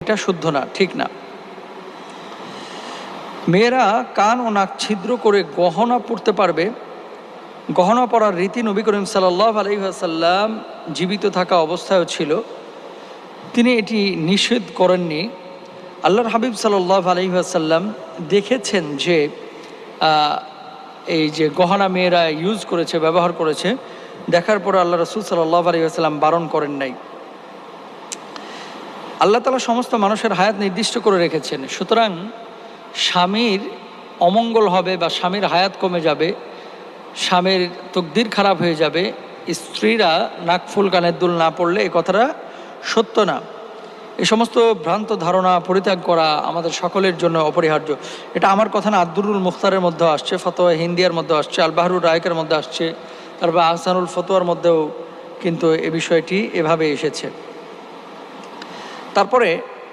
এটা শুদ্ধ না, ঠিক না। মেয়েরা কান ও নাক ছিদ্র করে গহনা পরতে পারবে। গহনা পরার রীতি নবী করিম সাল্লাল্লাহু আলাইহি ওয়াসাল্লাম জীবিত থাকা অবস্থায়ও ছিল, তিনি এটি নিষেধ করেননি। আল্লাহর হাবিব সাল্লাল্লাহু আলাইহি ওয়াসাল্লাম দেখেছেন যে এই যে গহনা মেয়েরা ইউজ করেছে, ব্যবহার করেছে, দেখার পর আল্লাহ রাসূল সাল্লাল্লাহু আলাইহি ওয়াসাল্লাম বারণ করেন নাই। আল্লাহ তাআলা সমস্ত মানুষের হায়াত নির্দিষ্ট করে রেখেছেন, সুতরাং স্বামীর অমঙ্গল হবে বা স্বামীর হায়াত কমে যাবে, স্বামীর তকদির খারাপ হয়ে যাবে স্ত্রীরা নাকফুল কানের দুল না পড়লে, এ কথাটা সত্য না। এই সমস্ত ভ্রান্ত ধারণা পরিত্যাগ করা আমাদের সকলের জন্য অপরিহার্য। এটা আমার কথা না, আদ-দুরুল মুখতারের মধ্যে আসছে, ফতোয়া হিন্দিয়ার মধ্যে আসছে, আল বাহরুর রায়কের মধ্যে আসছে, তারপর আহসানুল ফতোয়ার মধ্যেও কিন্তু এ বিষয়টি এভাবে এসেছে। তারপরে